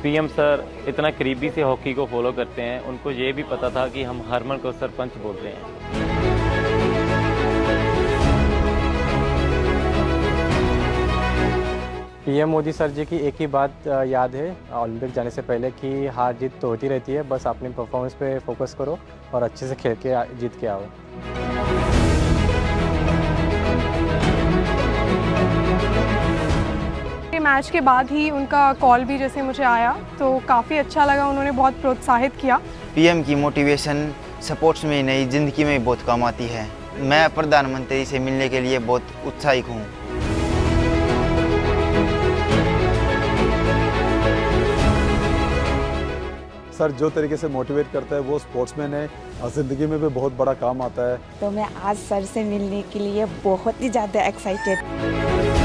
PM sir इतना करीबी से हॉकी को फॉलो करते हैं, उनको ये भी पता था कि हम हरमन को सरपंच बोलते हैं। पीएम मोदी सर जी की एक ही बात याद है ओलंपिक जाने से पहले कि हार जीत तो होती रहती है, बस अपनी परफॉर्मेंस पे फोकस करो और अच्छे से खेल के जीत के आओ। मैच के बाद ही उनका कॉल भी जैसे मुझे आया तो काफ़ी अच्छा लगा, उन्होंने बहुत प्रोत्साहित किया। पीएम की मोटिवेशन स्पोर्ट्स में ही नहीं, ज़िंदगी में बहुत काम आती है। मैं प्रधानमंत्री से मिलने के लिए बहुत उत्साहित हूँ। सर जो तरीके से मोटिवेट करता है वो स्पोर्ट्समैन है और ज़िंदगी में भी बहुत बड़ा काम आता है। तो मैं आज सर से मिलने के लिए बहुत ही ज़्यादा एक्साइटेड।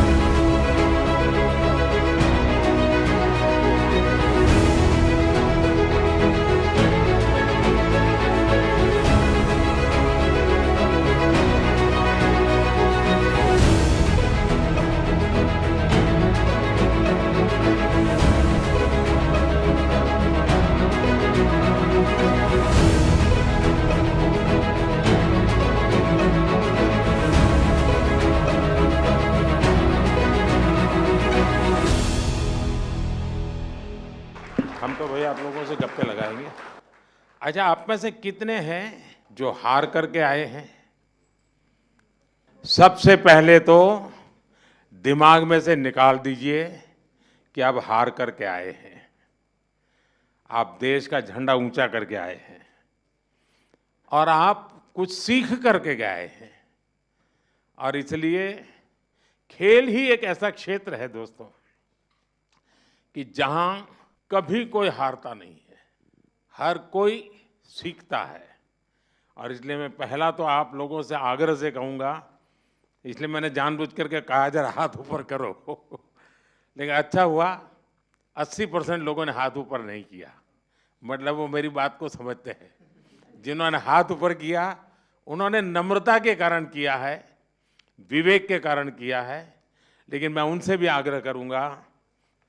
हम तो भैया आप लोगों से गप्पे लगाएंगे। अच्छा, आप में से कितने हैं जो हार करके आए हैं? सबसे पहले तो दिमाग में से निकाल दीजिए कि आप हार करके आए हैं। आप देश का झंडा ऊंचा करके आए हैं और आप कुछ सीख करके गए हैं। और इसलिए खेल ही एक ऐसा क्षेत्र है दोस्तों कि जहां कभी कोई हारता नहीं है, हर कोई सीखता है। और इसलिए मैं पहला तो आप लोगों से आग्रह से कहूँगा, इसलिए मैंने जानबूझ करके कहा जरा हाथ ऊपर करो लेकिन अच्छा हुआ 80% लोगों ने हाथ ऊपर नहीं किया, मतलब वो मेरी बात को समझते हैं। जिन्होंने हाथ ऊपर किया उन्होंने नम्रता के कारण किया है, विवेक के कारण किया है। लेकिन मैं उनसे भी आग्रह करूँगा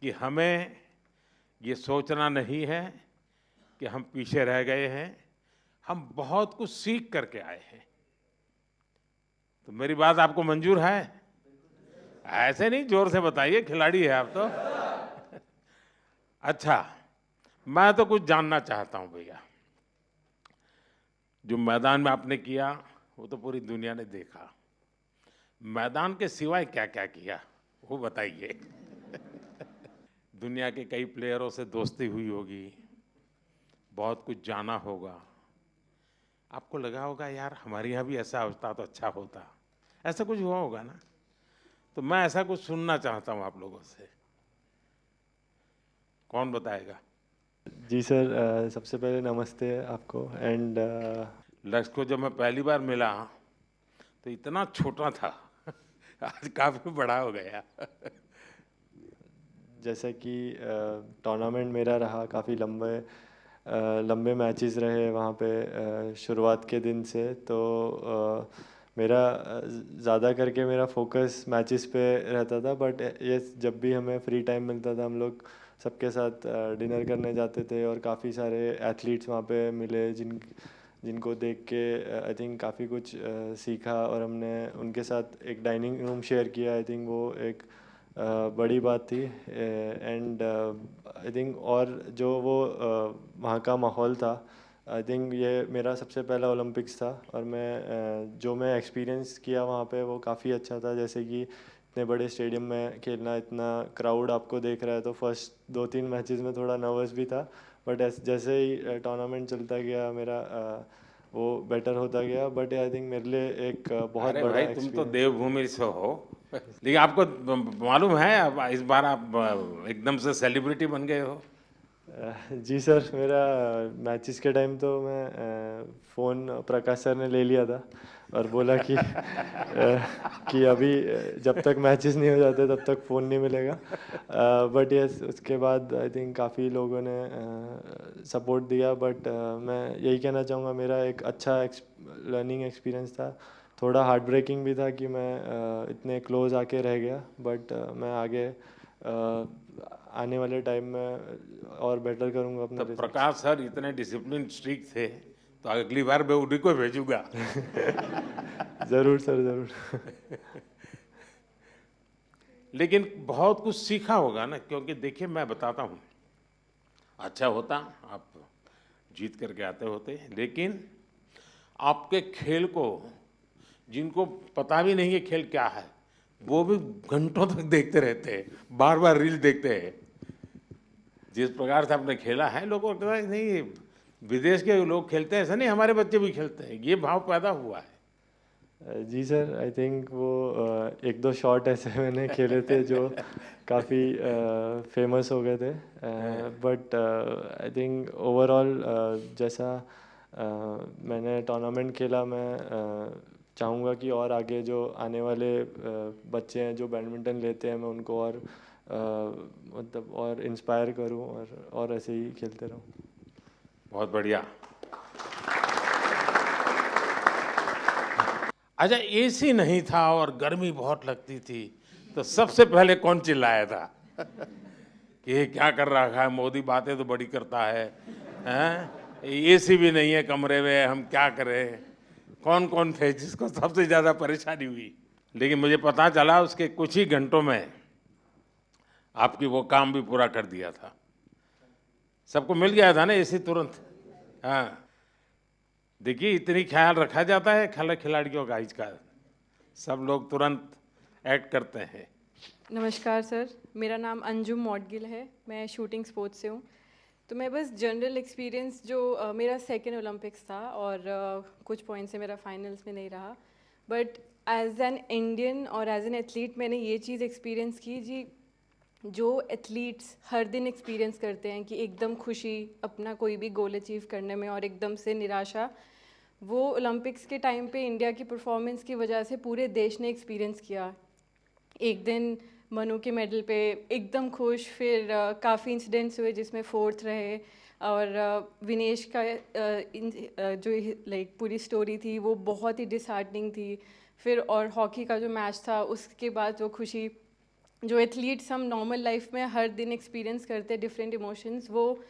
कि हमें ये सोचना नहीं है कि हम पीछे रह गए हैं, हम बहुत कुछ सीख करके आए हैं। तो मेरी बात आपको मंजूर है? ऐसे नहीं, जोर से बताइए, खिलाड़ी है आप तो। अच्छा, मैं तो कुछ जानना चाहता हूं भैया। जो मैदान में आपने किया वो तो पूरी दुनिया ने देखा, मैदान के सिवाय क्या क्या किया वो बताइए। दुनिया के कई प्लेयरों से दोस्ती हुई होगी, बहुत कुछ जाना होगा, आपको लगा होगा यार हमारे यहाँ भी ऐसा होता तो अच्छा होता, ऐसा कुछ हुआ होगा ना? तो मैं ऐसा कुछ सुनना चाहता हूँ आप लोगों से। कौन बताएगा? जी सर, सबसे पहले नमस्ते आपको। एंड लक्ष्य को जब मैं पहली बार मिला तो इतना छोटा था आज काफ़ी बड़ा हो गया। जैसा कि टूर्नामेंट मेरा रहा, काफ़ी लंबे मैचेस रहे वहाँ पे शुरुआत के दिन से। तो मेरा ज़्यादा करके मेरा फोकस मैचेस पे रहता था। बट ये जब भी हमें फ्री टाइम मिलता था हम लोग सबके साथ डिनर करने जाते थे और काफ़ी सारे एथलीट्स वहाँ पे मिले जिनको देख के आई थिंक काफ़ी कुछ सीखा और हमने उनके साथ एक डाइनिंग रूम शेयर किया। आई थिंक वो एक बड़ी बात थी। एंड आई थिंक और जो वो वहाँ का माहौल था, आई थिंक ये मेरा सबसे पहला ओलंपिक्स था और जो मैं एक्सपीरियंस किया वहाँ पे वो काफ़ी अच्छा था। जैसे कि इतने बड़े स्टेडियम में खेलना, इतना क्राउड आपको देख रहा है, तो फर्स्ट 2-3 मैचेस में थोड़ा नर्वस भी था। बट जैसे ही टूर्नामेंट चलता गया मेरा वो बेटर होता गया। बट आई थिंक मेरे लिए एक बहुत बड़ा भाई तुम तो देवभूमि से हो लेकिन आपको मालूम है अब इस बार आप एकदम से सेलिब्रिटी बन गए हो। जी सर, मेरा मैचेस के टाइम तो मैं फ़ोन प्रकाश सर ने ले लिया था और बोला कि अभी जब तक मैचेस नहीं हो जाते तब तक फ़ोन नहीं मिलेगा। बट यस, उसके बाद आई थिंक काफ़ी लोगों ने सपोर्ट दिया। बट मैं यही कहना चाहूँगा, मेरा एक अच्छा लर्निंग एक्सपीरियंस था। थोड़ा हार्ट ब्रेकिंग भी था कि मैं इतने क्लोज आके रह गया। बट मैं आने वाले टाइम में और बेटर करूँगा अपना तो results। प्रकाश सर इतने डिसिप्लिन स्ट्रिक्ट थे, तो अगली बार मैं उन्हीं को भेजूंगा। ज़रूर सर, ज़रूर। लेकिन बहुत कुछ सीखा होगा ना, क्योंकि देखिए मैं बताता हूँ, अच्छा होता आप जीत करके आते होते, लेकिन आपके खेल को जिनको पता भी नहीं है खेल क्या है, वो भी घंटों तक देखते रहते हैं, बार बार रील देखते हैं। जिस प्रकार से आपने खेला है, लोगों को लगता है नहीं विदेश के लोग खेलते हैं, ऐसा नहीं हमारे बच्चे भी खेलते हैं, ये भाव पैदा हुआ है। जी सर, आई थिंक वो एक दो शॉट ऐसे मैंने खेले थे जो काफ़ी फेमस हो गए थे, बट आई थिंक ओवरऑल जैसा मैंने टूर्नामेंट खेला, मैं चाहूँगा कि और आगे जो आने वाले बच्चे हैं जो बैडमिंटन लेते हैं, मैं उनको और मतलब और इंस्पायर करूँ और ऐसे ही खेलते रहूँ। बहुत बढ़िया। अच्छा, एसी नहीं था और गर्मी बहुत लगती थी, तो सबसे पहले कौन चिल्लाया था कि ये क्या कर रहा है मोदी, बातें तो बड़ी करता है, हैं? एसी भी नहीं है कमरे में, हम क्या करें? कौन कौन थे जिसको सबसे ज़्यादा परेशानी हुई? लेकिन मुझे पता चला उसके कुछ ही घंटों में आपकी वो काम भी पूरा कर दिया था। सबको मिल गया था ना एसी तुरंत। हाँ, देखिए इतनी ख्याल रखा जाता है खिलाड़ियों का, इसका सब लोग तुरंत एक्ट करते हैं। नमस्कार सर, मेरा नाम अंजुम मौडगिल है, मैं शूटिंग स्पोर्ट्स से हूँ। तो मैं बस जनरल एक्सपीरियंस जो मेरा सेकेंड ओलंपिक्स था और कुछ पॉइंट से मेरा फाइनल्स में नहीं रहा, बट एज एन इंडियन और एज एन एथलीट मैंने ये चीज़ एक्सपीरियंस की जी, जो एथलीट्स हर दिन एक्सपीरियंस करते हैं कि एकदम खुशी अपना कोई भी गोल अचीव करने में और एकदम से निराशा, वो ओलंपिक्स के टाइम पे इंडिया की परफॉर्मेंस की वजह से पूरे देश ने एक्सपीरियंस किया। एक दिन मनु के मेडल पे एकदम खुश, फिर काफ़ी इंसिडेंट्स हुए जिसमें फोर्थ रहे, और विनेश का जो लाइक पूरी स्टोरी थी वो बहुत ही डिसहार्टनिंग थी। फिर और हॉकी का जो मैच था उसके बाद वो खुशी, जो एथलीट्स हम नॉर्मल लाइफ में हर दिन एक्सपीरियंस करते डिफरेंट इमोशंस, वो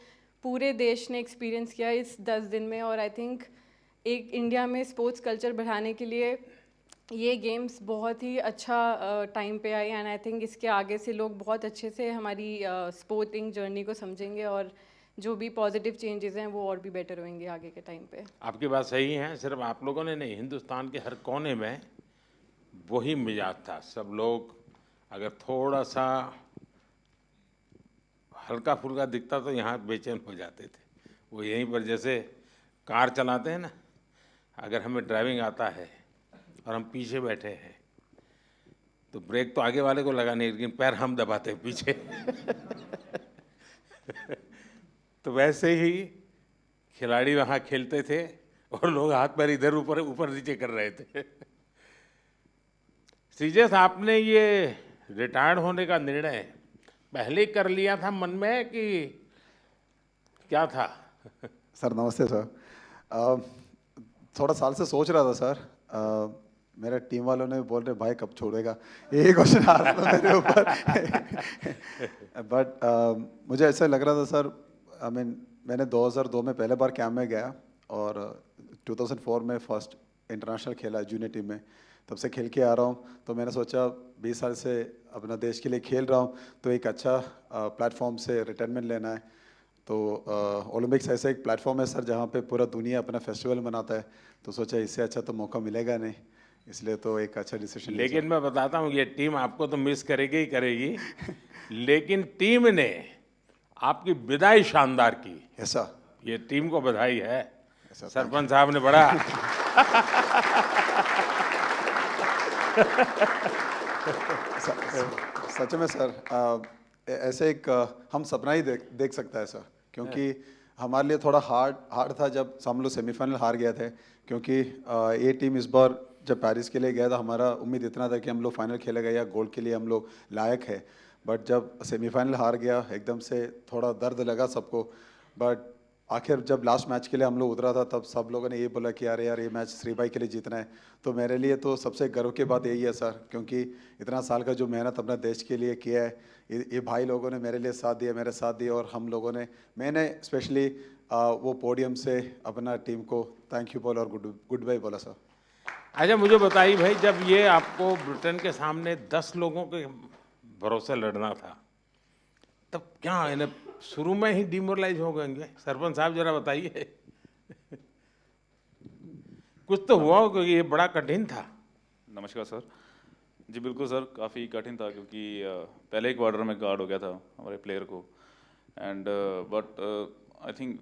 पूरे देश ने एक्सपीरियंस किया इस 10 दिन में। और आई थिंक एक इंडिया में स्पोर्ट्स कल्चर बढ़ाने के लिए ये गेम्स बहुत ही अच्छा टाइम पे आई, एंड आई थिंक इसके आगे से लोग बहुत अच्छे से हमारी स्पोर्टिंग जर्नी को समझेंगे और जो भी पॉजिटिव चेंजेस हैं वो और भी बेटर होंगे आगे के टाइम पे। आपकी बात सही है, सिर्फ आप लोगों ने नहीं, हिंदुस्तान के हर कोने में वही मिजाज था। सब लोग अगर थोड़ा सा हल्का फुल्का दिखता तो यहाँ बेचैन हो जाते थे। वो यहीं पर जैसे कार चलाते हैं ना, अगर हमें ड्राइविंग आता है और हम पीछे बैठे हैं तो ब्रेक तो आगे वाले को लगाने, लेकिन पैर हम दबाते हैं पीछे। तो वैसे ही खिलाड़ी वहाँ खेलते थे और लोग हाथ पैर इधर ऊपर ऊपर नीचे कर रहे थे। श्रीजेश, आपने ये रिटायर्ड होने का निर्णय पहले कर लिया था मन में कि क्या था? सर नमस्ते सर। थोड़ा साल से सोच रहा था सर। मेरे टीम वालों ने बोल रहे भाई कब छोड़ेगा, यही क्वेश्चन आ रहा था मेरे ऊपर। बट मुझे ऐसा लग रहा था सर, मैंने 2002 में पहले बार कैंप में गया और 2004 में फर्स्ट इंटरनेशनल खेला जूनियर टीम में, तब से खेल के आ रहा हूँ। तो मैंने सोचा 20 साल से अपना देश के लिए खेल रहा हूँ तो एक अच्छा प्लेटफॉर्म से रिटायरमेंट लेना है। तो ओलंपिक्स ऐसा एक प्लेटफॉर्म है सर जहाँ पे पूरा दुनिया अपना फेस्टिवल मनाता है, तो सोचा इससे अच्छा तो मौका मिलेगा नहीं, इसलिए तो एक अच्छा डिसीजन। लेकिन मैं बताता हूँ ये टीम आपको तो मिस करेगी ही करेगी, लेकिन टीम ने आपकी विदाई शानदार की। ऐसा ये टीम को बधाई है, सरपंच साहब ने बड़ा सच में सर ऐसे एक हम सपना ही देख सकता है सर, क्योंकि हमारे लिए थोड़ा हार्ड था जब हम लोग सेमीफाइनल हार गए थे, क्योंकि ये टीम इस बार जब पेरिस के लिए गया था हमारा उम्मीद इतना था कि हम लोग फाइनल खेलेगा या गोल्ड के लिए हम लोग लायक है। बट जब सेमीफाइनल हार गया एकदम से थोड़ा दर्द लगा सबको। बट आखिर जब लास्ट मैच के लिए हम लोग उतरा था तब सब लोगों ने ये बोला कि यार ये मैच श्री भाई के लिए जीतना है। तो मेरे लिए तो सबसे गर्व की बात यही है सर, क्योंकि इतना साल का जो मेहनत अपना देश के लिए किया है, ये भाई लोगों ने मेरे लिए साथ दिया, मेरे साथ दिया, और हम लोगों ने, मैंने स्पेशली वो पोडियम से अपना टीम को थैंक यू बोला और गुड बाय बोला सर। अच्छा मुझे बताइए भाई, जब ये आपको ब्रिटेन के सामने 10 लोगों के भरोसे लड़ना था, तब क्या इन्हें शुरू में ही डिमोरलाइज हो गएंगे? सरपंच साहब जरा बताइए। कुछ तो हुआ हो, क्योंकि ये बड़ा कठिन था। नमस्कार सर। जी बिल्कुल सर, काफ़ी कठिन था क्योंकि पहले ही क्वार्टर में गार्ड हो गया था हमारे प्लेयर को, एंड बट आई थिंक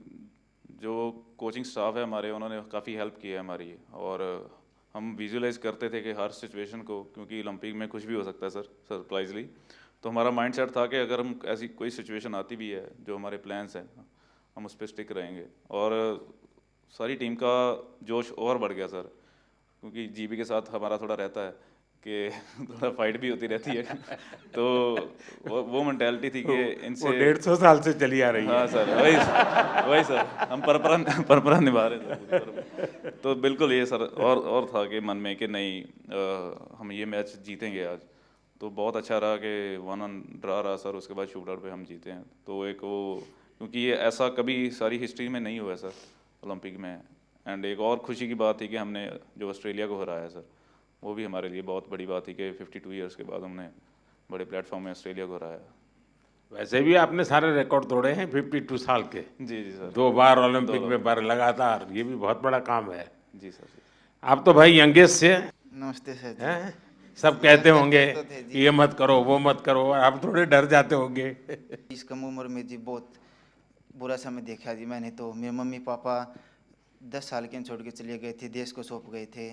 जो कोचिंग स्टाफ है हमारे, उन्होंने काफ़ी हेल्प की है हमारी, और हम विजुअलाइज करते थे कि हर सिचुएशन को, क्योंकि ओलंपिक में कुछ भी हो सकता है सर, सरप्राइजली। तो हमारा माइंडसेट था कि अगर हम ऐसी कोई सिचुएशन आती भी है, जो हमारे प्लान्स हैं, हम उस पर स्टिक रहेंगे। और सारी टीम का जोश और बढ़ गया सर, क्योंकि जीबी के साथ हमारा थोड़ा रहता है कि थोड़ा फाइट भी होती रहती है। तो वो मेंटालिटी थी कि इनसे 150 साल से चली आ रही है। हाँ सर, वही सर, हम परंपरा निभा रहे थे। तो बिल्कुल ये सर, और था कि मन में कि नहीं हम ये मैच जीतेंगे आज। तो बहुत अच्छा रहा कि 1-1 ड्रा रहा सर, उसके बाद शूट आउट पे हम जीते हैं। तो एक वो, क्योंकि ये ऐसा कभी सारी हिस्ट्री में नहीं हुआ सर ओलंपिक में। एंड एक और खुशी की बात थी कि हमने जो ऑस्ट्रेलिया को हराया सर, वो भी हमारे लिए बहुत बड़ी बात थी कि 52 ईयर्स के बाद हमने बड़े प्लेटफॉर्म में ऑस्ट्रेलिया को हराया। वैसे भी आपने सारे रिकॉर्ड तोड़े हैं 52 साल के। जी जी सर, 2 बार ओलंपिक में बार लगातार, ये भी बहुत बड़ा काम है। जी सर। आप तो भाई यंगेस्ट से नमस्ते सर जी। हैं, सब कहते होंगे तो थे जी। ये मत करो वो मत करो, आप थोड़े डर जाते होंगे। इस कम उम्र में जी बहुत बुरा समय देखा जी मैंने। तो मेरे मम्मी पापा 10 साल के छोड़ के चले गए थे, देश को सौंप गए थे।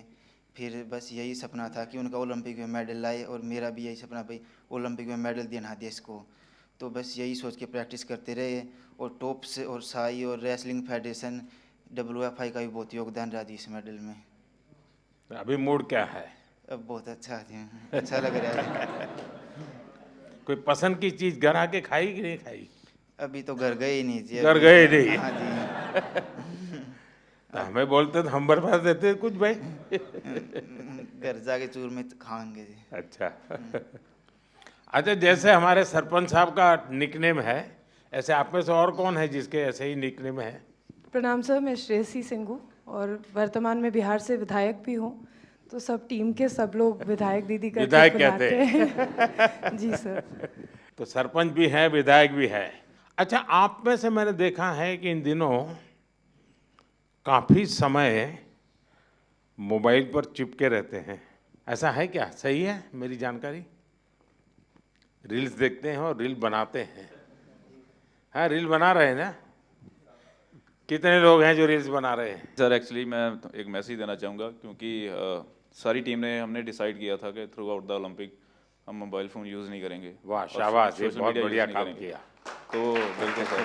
फिर बस यही सपना था कि उनका ओलंपिक में मेडल लाए, और मेरा भी यही सपना, भाई ओलंपिक में मेडल देना देश को। तो बस यही सोच के प्रैक्टिस करते रहे, और टॉप्स और साई और रेसलिंग फेडरेशन WFI का भी बहुत योगदान रहा जी इस मेडल में। अभी मूड क्या है? अब बहुत अच्छा है, अच्छा लग रहा है। कोई पसंद की चीज घर आके खाई कि नहीं खाई? अभी तो घर गए ही नहीं जी। घर गए नहीं? हाँ जी। तो हमें बोलते तो हम बर्फा देते कुछ भाई। घर जाके चूर में खाएंगे जी। अच्छा। अच्छा, जैसे हमारे सरपंच साहब का निकनेम है, ऐसे आप में से और कौन है जिसके ऐसे ही निकनेम है? प्रणाम सर, मैं श्रेयसी सिंह हूँ और वर्तमान में बिहार से विधायक भी हूँ। तो सब टीम के सब लोग विधायक दीदी करके विधायक बुलाते कहते हैं। जी सर। तो सरपंच भी है, विधायक भी है। अच्छा, आप में से मैंने देखा है कि इन दिनों काफ़ी समय मोबाइल पर चिपके रहते हैं, ऐसा है क्या? सही है मेरी जानकारी? रील्स देखते हैं और रील बनाते हैं। हाँ, रील बना रहे हैं ना? कितने लोग हैं जो रील्स बना रहे हैं? सर एक्चुअली मैं एक मैसेज देना चाहूँगा, क्योंकि सारी टीम ने, हमने डिसाइड किया था कि थ्रू आउट द ओलंपिक हम मोबाइल फ़ोन यूज़ नहीं करेंगे। वाह, शाबाश, ये सोशल बहुत मीडिया बढ़िया यूज़ नहीं काम करेंगे। किया। तो बिल्कुल सर,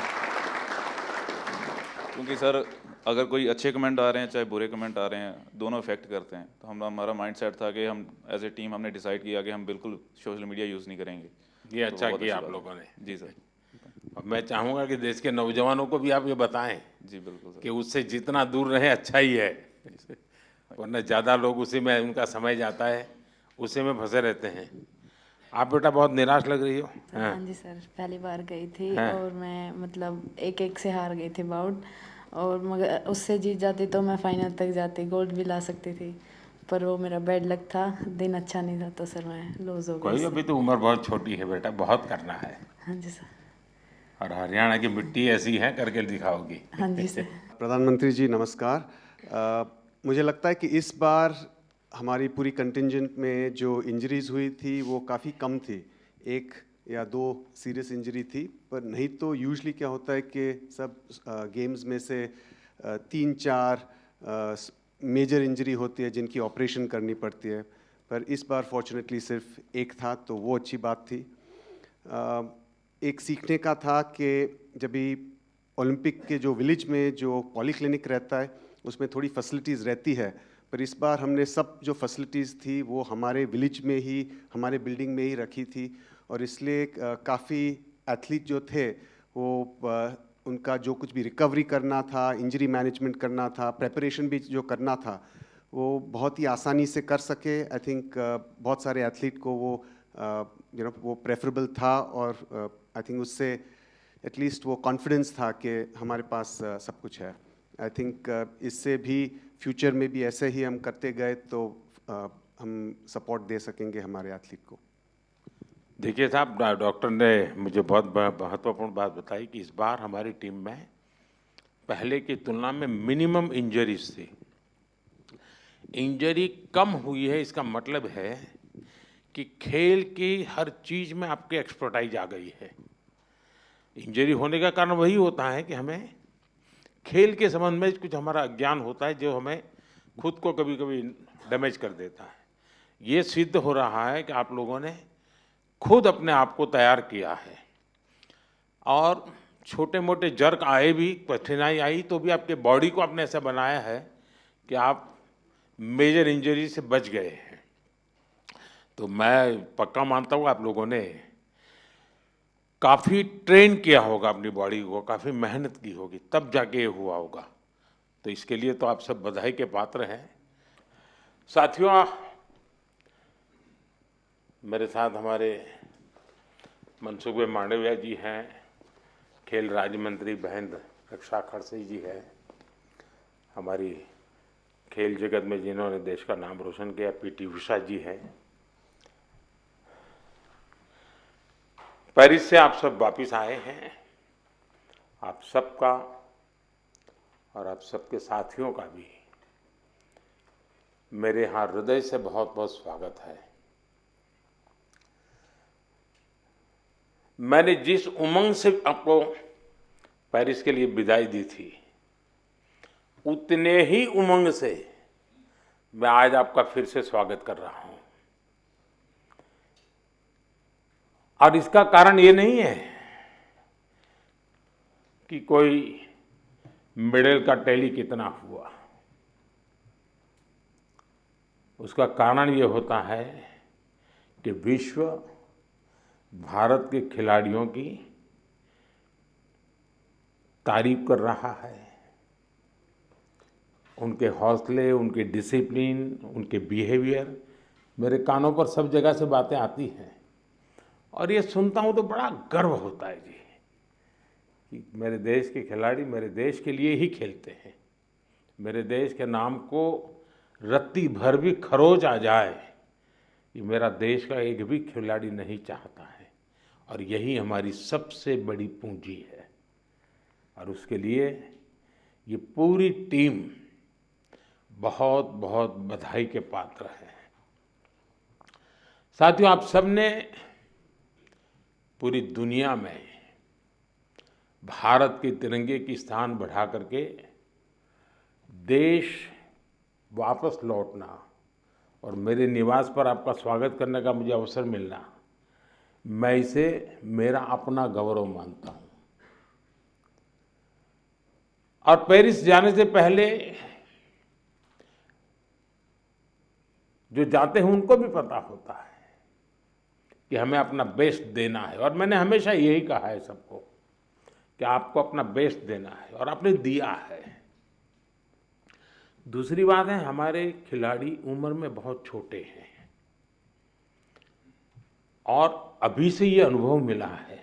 क्योंकि सर अगर कोई अच्छे कमेंट आ रहे हैं चाहे बुरे कमेंट आ रहे हैं, दोनों इफेक्ट करते हैं। तो हमारा माइंड सेट था कि हम एज ए टीम हमने डिसाइड किया कि हम बिल्कुल सोशल मीडिया यूज़ नहीं करेंगे। ये अच्छा बहुत किया अच्छी आप बात लोगों ने। जी सर। और मैं चाहूँगा कि देश के नौजवानों को भी आप ये बताएं जी बिल्कुल सर, कि उससे जितना दूर रहे अच्छा ही है, वरना ज़्यादा लोग उसी में उनका समय जाता है, उसी में फंसे रहते हैं। आप बेटा बहुत निराश लग रही हो। हाँ जी सर, पहली बार गई थी हाँ। और मैं मतलब 1-1 से हार गई थी बाउट, और मगर उससे जीत जाती तो मैं फाइनल तक जाती, गोल्ड भी ला सकती थी, पर वो मेरा बैड लक था, दिन अच्छा नहीं था, तो सर मैं लूज हो कोई, गई। अभी तो उम्र बहुत छोटी है बेटा, बहुत करना है। हाँ जी सर। और हरियाणा की मिट्टी ऐसी है, करके दिखाओगी। हाँ जी सर। प्रधानमंत्री जी नमस्कार। मुझे लगता है कि इस बार हमारी पूरी कंटिंजेंट में जो इंजरीज हुई थी वो काफ़ी कम थी, 1 या 2 सीरियस इंजरी थी। पर नहीं तो यूजुअली क्या होता है कि सब गेम्स में से 3-4 मेजर इंजरी होती है जिनकी ऑपरेशन करनी पड़ती है, पर इस बार फॉर्चुनेटली सिर्फ 1 था, तो वो अच्छी बात थी। एक सीखने का था कि जब भी ओलंपिक के जो विलेज में जो पॉलीक्लिनिक रहता है उसमें थोड़ी फैसिलिटीज़ रहती है, पर इस बार हमने सब जो फैसिलिटीज़ थी वो हमारे विलेज में ही, हमारे बिल्डिंग में ही रखी थी, और इसलिए काफ़ी एथलीट जो थे वो उनका जो कुछ भी रिकवरी करना था, इंजरी मैनेजमेंट करना था, प्रेपरेशन भी जो करना था, वो बहुत ही आसानी से कर सके। आई थिंक बहुत सारे एथलीट को वो वो प्रेफरेबल था, और आई थिंक उससे एटलीस्ट वो कॉन्फिडेंस था कि हमारे पास सब कुछ है। आई थिंक इससे भी फ्यूचर में भी ऐसे ही हम करते गए तो हम सपोर्ट दे सकेंगे हमारे एथलीट को। देखिए साहब, डॉक्टर ने मुझे बहुत महत्वपूर्ण बात बताई कि इस बार हमारी टीम में पहले की तुलना में मिनिमम इंजरीज थी। इंजरी कम हुई है, इसका मतलब है कि खेल की हर चीज़ में आपकी एक्सपर्टाइज आ गई है। इंजरी होने का कारण वही होता है कि हमें खेल के संबंध में कुछ हमारा अज्ञान होता है जो हमें खुद को कभी कभी डैमेज कर देता है। ये सिद्ध हो रहा है कि आप लोगों ने खुद अपने आप को तैयार किया है, और छोटे मोटे जर्क आए भी, कठिनाई आई तो भी आपके बॉडी को आपने ऐसा बनाया है कि आप मेजर इंजरी से बच गए हैं। तो मैं पक्का मानता हूँ आप लोगों ने काफ़ी ट्रेन किया होगा अपनी बॉडी को, काफ़ी मेहनत की होगी, तब जाके ये हुआ होगा। तो इसके लिए तो आप सब बधाई के पात्र हैं। साथियों, मेरे साथ हमारे मनसुख भाई मांडविया जी हैं, खेल राज्य मंत्री बहन रक्षा खड़से जी है, हमारी खेल जगत में जिन्होंने देश का नाम रोशन किया पीटी उषा जी हैं। पेरिस से आप सब वापिस आए हैं। आप सबका और आप सबके साथियों का भी मेरे यहाँ हृदय से बहुत बहुत स्वागत है। मैंने जिस उमंग से आपको पेरिस के लिए विदाई दी थी, उतने ही उमंग से मैं आज आपका फिर से स्वागत कर रहा हूं। और इसका कारण ये नहीं है कि कोई मेडल का टैली कितना हुआ, उसका कारण ये होता है कि विश्व भारत के खिलाड़ियों की तारीफ कर रहा है। उनके हौसले, उनके डिसिप्लिन, उनके बिहेवियर, मेरे कानों पर सब जगह से बातें आती हैं और ये सुनता हूँ तो बड़ा गर्व होता है जी कि मेरे देश के खिलाड़ी मेरे देश के लिए ही खेलते हैं। मेरे देश के नाम को रत्ती भर भी खरोच आ जाए, ये मेरा देश का एक भी खिलाड़ी नहीं चाहता है, और यही हमारी सबसे बड़ी पूंजी है। और उसके लिए ये पूरी टीम बहुत बहुत बधाई के पात्र है। साथियों, आप सबने पूरी दुनिया में भारत के तिरंगे की स्थान बढ़ा करके देश वापस लौटना और मेरे निवास पर आपका स्वागत करने का मुझे अवसर मिलना, मैं इसे मेरा अपना गौरव मानता हूं। और पेरिस जाने से पहले जो जाते हैं उनको भी पता होता है कि हमें अपना बेस्ट देना है, और मैंने हमेशा यही कहा है सबको कि आपको अपना बेस्ट देना है, और आपने दिया है। दूसरी बात है, हमारे खिलाड़ी उम्र में बहुत छोटे हैं और अभी से ये अनुभव मिला है,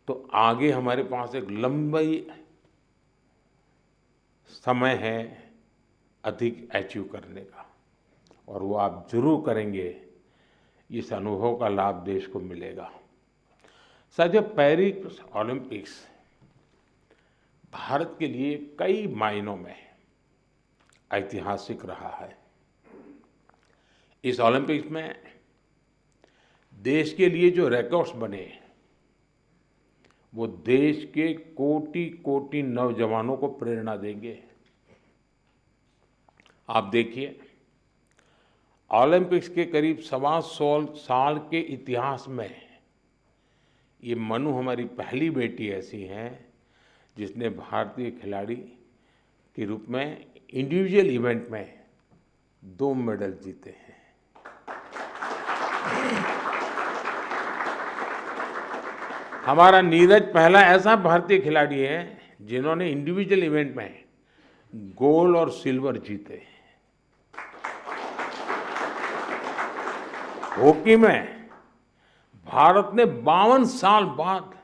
तो आगे हमारे पास एक लंबी समय है अधिक अचीव करने का, और वो आप जरूर करेंगे। इस अनुभव का लाभ देश को मिलेगा। साथियों, पेरिस ओलंपिक्स भारत के लिए कई मायनों में ऐतिहासिक रहा है। इस ओलंपिक्स में देश के लिए जो रिकॉर्ड्स बने, वो देश के कोटि कोटि नौजवानों को प्रेरणा देंगे। आप देखिए, ओलंपिक्स के करीब 125 साल के इतिहास में ये मनु हमारी पहली बेटी ऐसी हैं जिसने भारतीय खिलाड़ी के रूप में इंडिविजुअल इवेंट में 2 मेडल जीते हैं। हमारा नीरज पहला ऐसा भारतीय खिलाड़ी है जिन्होंने इंडिविजुअल इवेंट में गोल्ड और सिल्वर जीते। हॉकी में भारत ने 52 साल बाद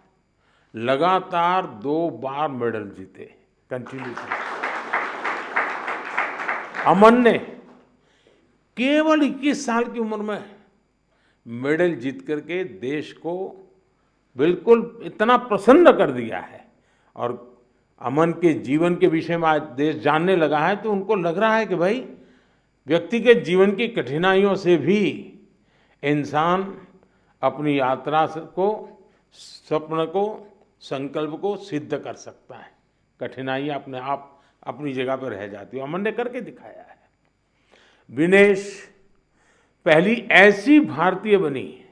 लगातार 2 बार मेडल जीते कंटिन्यूसली। अमन ने केवल 21 साल की उम्र में मेडल जीत करके देश को बिल्कुल इतना प्रसन्न कर दिया है। और अमन के जीवन के विषय में आज देश जानने लगा है, तो उनको लग रहा है कि भाई व्यक्ति के जीवन की कठिनाइयों से भी इंसान अपनी यात्रा को, स्वप्न को, संकल्प को सिद्ध कर सकता है। कठिनाइयां अपने आप अपनी जगह पर रह जाती है। अमन ने करके दिखाया है। विनेश पहली ऐसी भारतीय बनी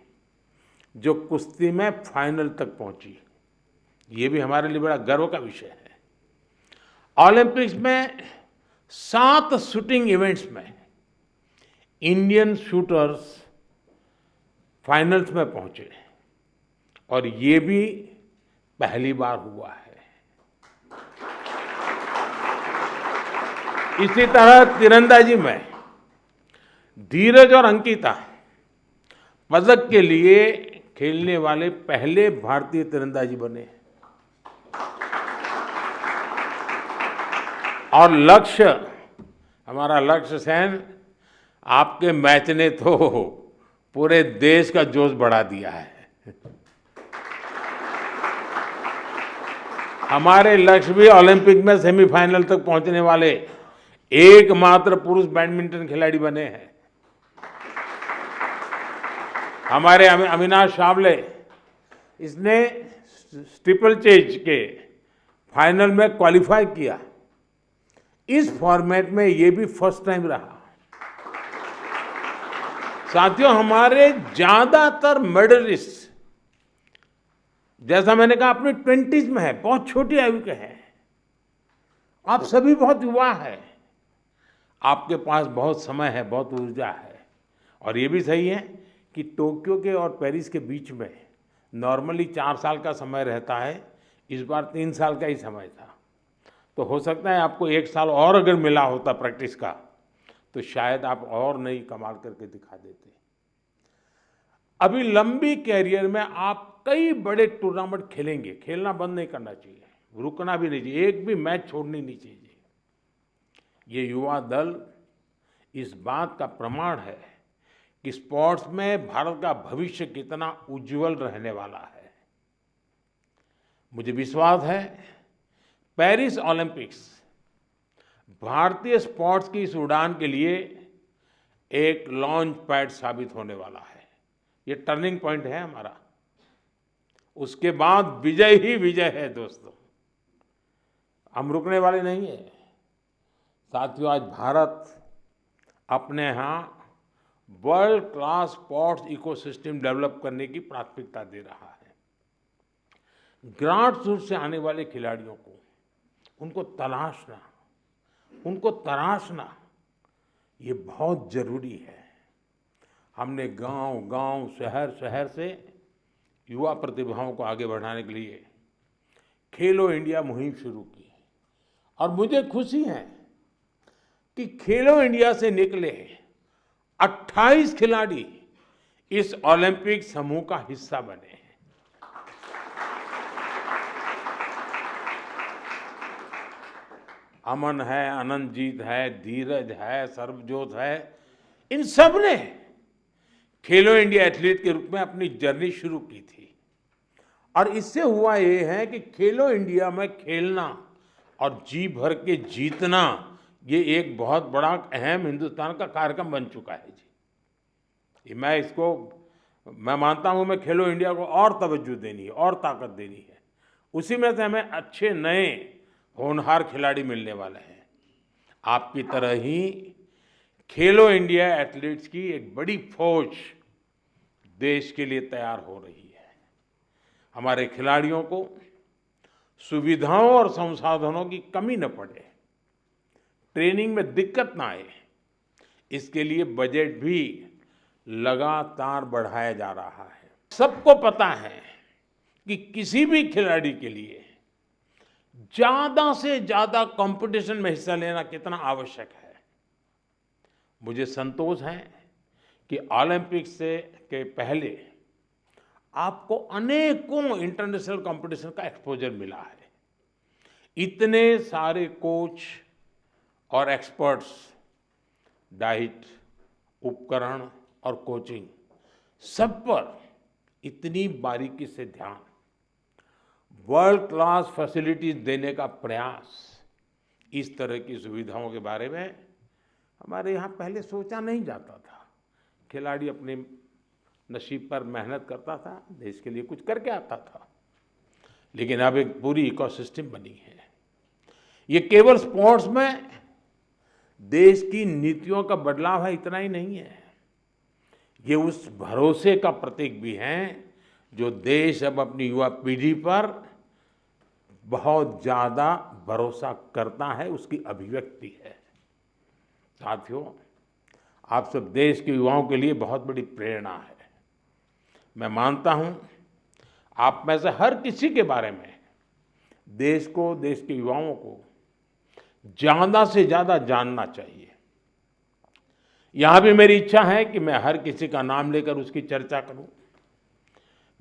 जो कुश्ती में फाइनल तक पहुंची। ये भी हमारे लिए बड़ा गर्व का विषय है। ओलंपिक्स में 7 शूटिंग इवेंट्स में इंडियन शूटर्स फाइनल्स में पहुंचे और ये भी पहली बार हुआ है। इसी तरह तीरंदाजी में धीरज और अंकिता पदक के लिए खेलने वाले पहले भारतीय तीरंदाजी बने। और लक्ष्य, हमारा लक्ष्य सेन, आपके मैच ने तो पूरे देश का जोश बढ़ा दिया है। हमारे लक्ष्य भी ओलंपिक में सेमीफाइनल तक पहुंचने वाले एकमात्र पुरुष बैडमिंटन खिलाड़ी बने हैं। हमारे अविनाश सावले, इसने स्टीपल चेज के फाइनल में क्वालिफाई किया। इस फॉर्मेट में ये भी फर्स्ट टाइम रहा। साथियों, हमारे ज्यादातर मेडलिस्ट, जैसा मैंने कहा, अपनी 20s में है, बहुत छोटी आयु के हैं। आप सभी बहुत युवा हैं, आपके पास बहुत समय है, बहुत ऊर्जा है। और ये भी सही है कि टोक्यो के और पेरिस के बीच में नॉर्मली 4 साल का समय रहता है, इस बार 3 साल का ही समय था। तो हो सकता है आपको 1 साल और अगर मिला होता प्रैक्टिस का, तो शायद आप और नई कमाल करके दिखा देते। अभी लंबी कैरियर में आप कई बड़े टूर्नामेंट खेलेंगे। खेलना बंद नहीं करना चाहिए, रुकना भी नहीं चाहिए, एक भी मैच छोड़नी नहीं चाहिए। ये युवा दल इस बात का प्रमाण है कि स्पोर्ट्स में भारत का भविष्य कितना उज्जवल रहने वाला है। मुझे विश्वास है पेरिस ओलंपिक्स भारतीय स्पोर्ट्स की इस उड़ान के लिए एक लॉन्च पैड साबित होने वाला है। ये टर्निंग पॉइंट है हमारा। उसके बाद विजय ही विजय है दोस्तों, हम रुकने वाले नहीं है। साथियों, आज भारत अपने यहाँ world class sports ecosystem develop करने की प्राथमिकता दे रहा है। ग्रास रूट से आने वाले खिलाड़ियों को, उनको तराशना ये बहुत जरूरी है। हमने गांव-गांव, शहर-शहर से युवा प्रतिभाओं को आगे बढ़ाने के लिए खेलो इंडिया मुहिम शुरू की। और मुझे खुशी है कि खेलो इंडिया से निकले 28 खिलाड़ी इस ओलंपिक समूह का हिस्सा बने हैं। अमन है, अनंतजीत है, धीरज है, सर्वजोत है, इन सब ने खेलो इंडिया एथलीट के रूप में अपनी जर्नी शुरू की थी। और इससे हुआ ये है कि खेलो इंडिया में खेलना और जी भर के जीतना, ये एक बहुत बड़ा अहम हिंदुस्तान का कार्यक्रम बन चुका है जी। मैं मानता हूँ मैं खेलो इंडिया को और तवज्जो देनी है और ताकत देनी है। उसी में से हमें अच्छे नए होनहार खिलाड़ी मिलने वाले हैं। आपकी तरह ही खेलो इंडिया एथलीट्स की एक बड़ी फौज देश के लिए तैयार हो रही है। हमारे खिलाड़ियों को सुविधाओं और संसाधनों की कमी न पड़े, ट्रेनिंग में दिक्कत ना आए, इसके लिए बजट भी लगातार बढ़ाया जा रहा है। सबको पता है कि किसी भी खिलाड़ी के लिए ज्यादा से ज्यादा कंपटीशन में हिस्सा लेना कितना आवश्यक है। मुझे संतोष है कि ओलंपिक्स से के पहले आपको अनेकों इंटरनेशनल कंपटीशन का एक्सपोजर मिला है। इतने सारे कोच और एक्सपर्ट्स, डाइट, उपकरण और कोचिंग, सब पर इतनी बारीकी से ध्यान, वर्ल्ड क्लास फैसिलिटीज देने का प्रयास, इस तरह की सुविधाओं के बारे में हमारे यहाँ पहले सोचा नहीं जाता था। खिलाड़ी अपने नसीब पर मेहनत करता था, देश के लिए कुछ करके आता था, लेकिन अब एक पूरी इकोसिस्टम बनी है। ये केवल स्पोर्ट्स में देश की नीतियों का बदलाव है, इतना ही नहीं है, ये उस भरोसे का प्रतीक भी है जो देश अब अपनी युवा पीढ़ी पर बहुत ज़्यादा भरोसा करता है, उसकी अभिव्यक्ति है। साथियों, आप सब देश के युवाओं के लिए बहुत बड़ी प्रेरणा है। मैं मानता हूं आप में से हर किसी के बारे में देश को, देश के युवाओं को ज़्यादा से ज़्यादा जानना चाहिए। यहाँ भी मेरी इच्छा है कि मैं हर किसी का नाम लेकर उसकी चर्चा करूं,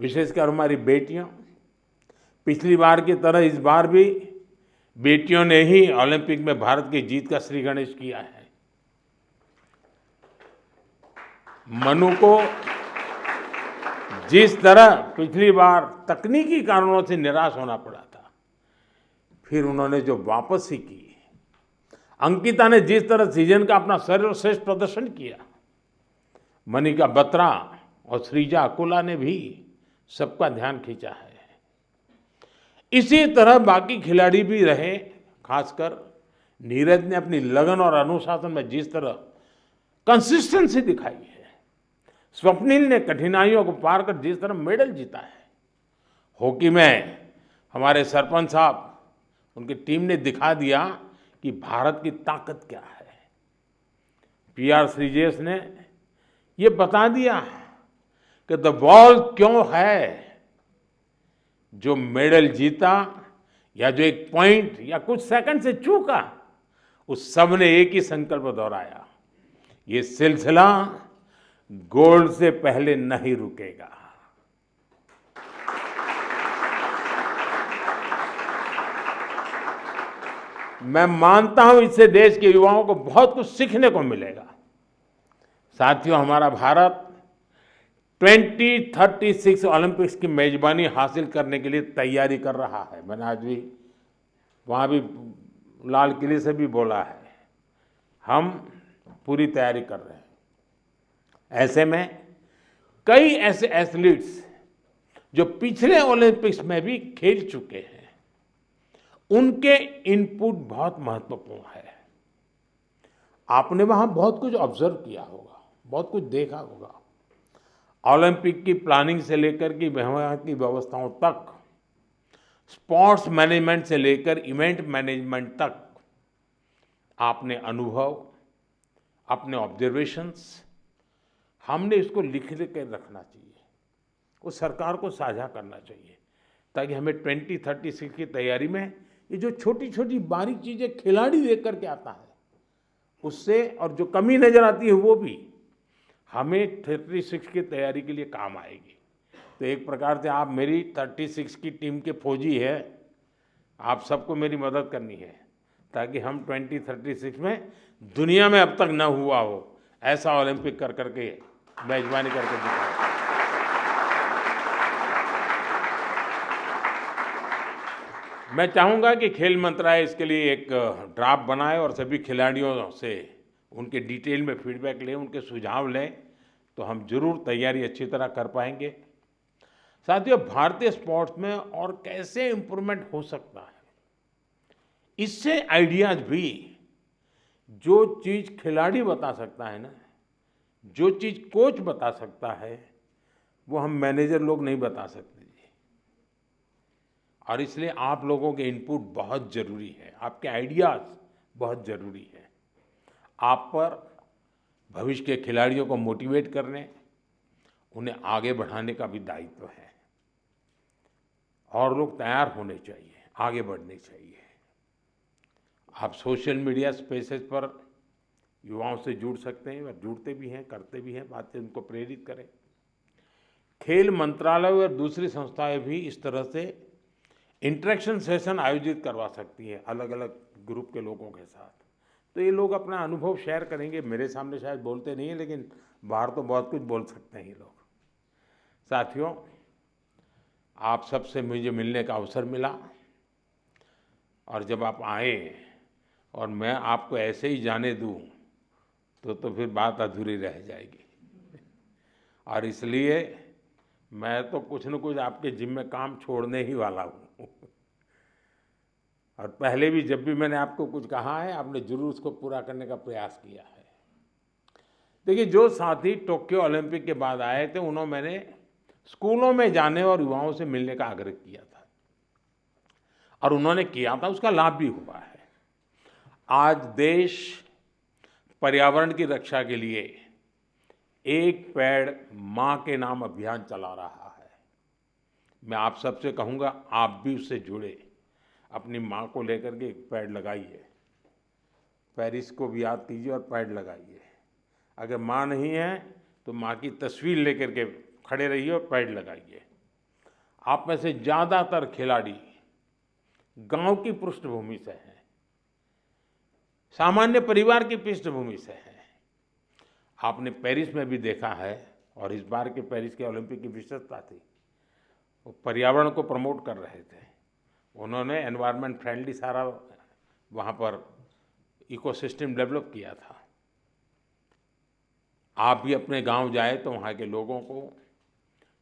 विशेषकर हमारी बेटियां। पिछली बार की तरह इस बार भी बेटियों ने ही ओलंपिक में भारत की जीत का श्री गणेश किया है। मनु को जिस तरह पिछली बार तकनीकी कारणों से निराश होना पड़ा था, फिर उन्होंने जो वापसी की, अंकिता ने जिस तरह सीजन का अपना सर्वश्रेष्ठ प्रदर्शन किया, मनिका बत्रा और श्रीजा अकोला ने भी सबका ध्यान खींचा है। इसी तरह बाकी खिलाड़ी भी रहे, खासकर नीरज ने अपनी लगन और अनुशासन में जिस तरह कंसिस्टेंसी दिखाई है, स्वप्निल ने कठिनाइयों को पार कर जिस तरह मेडल जीता है, हॉकी में हमारे सरपंच साहब, उनकी टीम ने दिखा दिया कि भारत की ताकत क्या है। PR श्रीजेश ने ये बता दिया कि द बॉल क्यों है, जो मेडल जीता या जो एक पॉइंट या कुछ सेकंड से चूका, उस सब ने एक ही संकल्प दोहराया, ये सिलसिला गोल्ड से पहले नहीं रुकेगा। मैं मानता हूं इससे देश के युवाओं को बहुत कुछ सीखने को मिलेगा। साथियों, हमारा भारत 2036 ओलंपिक्स की मेजबानी हासिल करने के लिए तैयारी कर रहा है। मैंने आज भी वहाँ भी लाल किले से भी बोला है, हम पूरी तैयारी कर रहे हैं। ऐसे में कई ऐसे एथलीट्स जो पिछले ओलंपिक्स में भी खेल चुके हैं, उनके इनपुट बहुत महत्वपूर्ण है। आपने वहाँ बहुत कुछ ऑब्जर्व किया होगा, बहुत कुछ देखा होगा। ओलंपिक की प्लानिंग से लेकर के वहाँ की व्यवस्थाओं तक, स्पोर्ट्स मैनेजमेंट से लेकर इवेंट मैनेजमेंट तक, आपने अनुभव, अपने ऑब्जर्वेशंस, हमने इसको लिख के रखना चाहिए, वो सरकार को साझा करना चाहिए, ताकि हमें 2036 की तैयारी में ये जो छोटी छोटी बारीक चीज़ें खिलाड़ी देख करके आता है, उससे और जो कमी नज़र आती है वो भी हमें 36 की तैयारी के लिए काम आएगी। तो एक प्रकार से आप मेरी 36 की टीम के फौजी है, आप सबको मेरी मदद करनी है, ताकि हम 2036 में दुनिया में अब तक न हुआ हो ऐसा ओलंपिक कर करके मेजबानी करके दिखाएं। मैं चाहूँगा कि खेल मंत्रालय इसके लिए एक ड्राफ्ट बनाए और सभी खिलाड़ियों से उनके डिटेल में फीडबैक लें, उनके सुझाव लें, तो हम जरूर तैयारी अच्छी तरह कर पाएंगे। साथियों, भारतीय स्पोर्ट्स में और कैसे इम्प्रूवमेंट हो सकता है, इससे आइडियाज भी, जो चीज़ खिलाड़ी बता सकता है ना, जो चीज़ कोच बता सकता है, वो हम मैनेजर लोग नहीं बता सकते। और इसलिए आप लोगों के इनपुट बहुत ज़रूरी है, आपके आइडियाज़ बहुत ज़रूरी है। आप पर भविष्य के खिलाड़ियों को मोटिवेट करने, उन्हें आगे बढ़ाने का भी दायित्व है। और लोग तैयार होने चाहिए, आगे बढ़ने चाहिए। आप सोशल मीडिया स्पेसेस पर युवाओं से जुड़ सकते हैं और जुड़ते भी हैं, करते भी हैं, बातें उनको प्रेरित करें। खेल मंत्रालय और दूसरी संस्थाएं भी इस तरह से इंटरेक्शन सेशन आयोजित करवा सकती हैं अलग अलग ग्रुप के लोगों के साथ। तो ये लोग अपना अनुभव शेयर करेंगे। मेरे सामने शायद बोलते नहीं हैं, लेकिन बाहर तो बहुत कुछ बोल सकते हैं ये लोग। साथियों, आप सबसे मुझे मिलने का अवसर मिला, और जब आप आए और मैं आपको ऐसे ही जाने दूं तो फिर बात अधूरी रह जाएगी। और इसलिए मैं तो कुछ न कुछ आपके जिम्मे काम छोड़ने ही वाला हूँ। और पहले भी जब भी मैंने आपको कुछ कहा है, आपने जरूर उसको पूरा करने का प्रयास किया है। देखिए, जो साथी टोक्यो ओलंपिक के बाद आए थे, उन्होंने मैंने स्कूलों में जाने और युवाओं से मिलने का आग्रह किया था, और उन्होंने किया था, उसका लाभ भी हुआ है। आज देश पर्यावरण की रक्षा के लिए एक पेड़ माँ के नाम अभियान चला रहा है। मैं आप सबसे कहूँगा, आप भी उससे जुड़े, अपनी माँ को लेकर के एक पेड़ लगाइए। पेरिस को भी याद कीजिए और पेड़ लगाइए। अगर माँ नहीं है तो माँ की तस्वीर लेकर के खड़े रहिए और पेड़ लगाइए। आप में से ज़्यादातर खिलाड़ी गांव की पृष्ठभूमि से हैं, सामान्य परिवार की पृष्ठभूमि से हैं। आपने पेरिस में भी देखा है, और इस बार के पेरिस के ओलंपिक की विशेषता थी, वो पर्यावरण को प्रमोट कर रहे थे। उन्होंने एनवायरनमेंट फ्रेंडली सारा वहाँ पर इकोसिस्टम डेवलप किया था। आप भी अपने गांव जाए तो वहाँ के लोगों को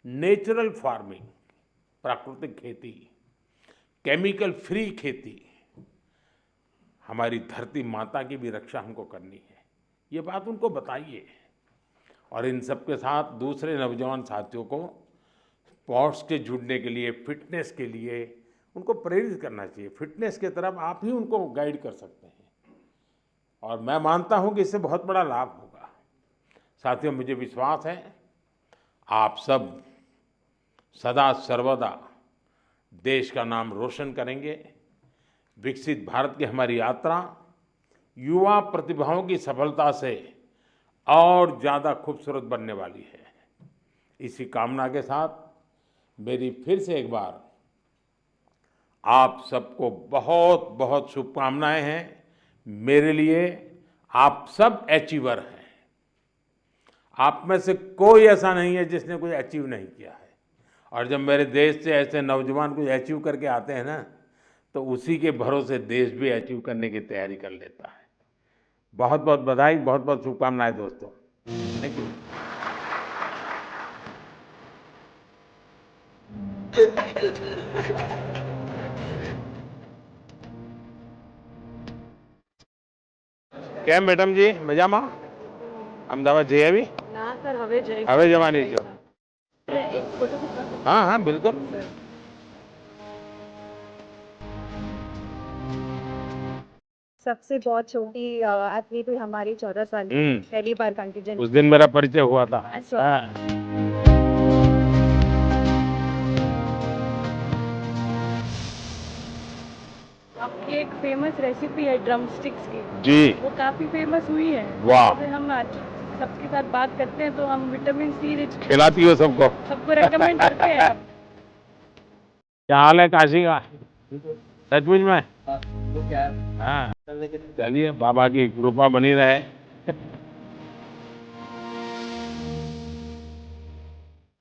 नेचुरल फार्मिंग, प्राकृतिक खेती, केमिकल फ्री खेती, हमारी धरती माता की भी रक्षा हमको करनी है, ये बात उनको बताइए। और इन सब के साथ दूसरे नौजवान साथियों को स्पोर्ट्स के जुड़ने के लिए, फिटनेस के लिए उनको प्रेरित करना चाहिए। फिटनेस की तरफ आप ही उनको गाइड कर सकते हैं, और मैं मानता हूं कि इससे बहुत बड़ा लाभ होगा। साथियों, मुझे विश्वास है आप सब सदा सर्वदा देश का नाम रोशन करेंगे। विकसित भारत की हमारी यात्रा युवा प्रतिभाओं की सफलता से और ज़्यादा खूबसूरत बनने वाली है। इसी कामना के साथ मेरी फिर से एक बार आप सबको बहुत बहुत शुभकामनाएं हैं। मेरे लिए आप सब अचीवर हैं। आप में से कोई ऐसा नहीं है जिसने कुछ अचीव नहीं किया है। और जब मेरे देश से ऐसे नौजवान कुछ अचीव करके आते हैं ना, तो उसी के भरोसे देश भी अचीव करने की तैयारी कर लेता है। बहुत बहुत बधाई, बहुत बहुत शुभकामनाएं दोस्तों। Thank you. કેમ મેડમજી, મજામાં? અમદાવાદ જઈ આવી? ના સર, હવે જઈ હવે જવાની છો? हाँ हाँ बिल्कुल। सबसे बहुत छोटी एथलीट हुई हमारी 14 साल की, पहली बार कंटीजेंट। उस दिन मेरा परिचय हुआ था। अच्छा। आपकी एक फेमस रेसिपी है ड्रम स्टिक्स की जी, वो काफी फेमस हुई है। वाह। जैसे हम आज सबके साथ बात करते हैं तो हम विटामिन सी रिच खिलाती हो सबको? सबको रेकमेंड करते हैं। क्या हाल है काशी का? सचमुच में? हाँ, चलिए, बाबा की कृपा बनी रहे।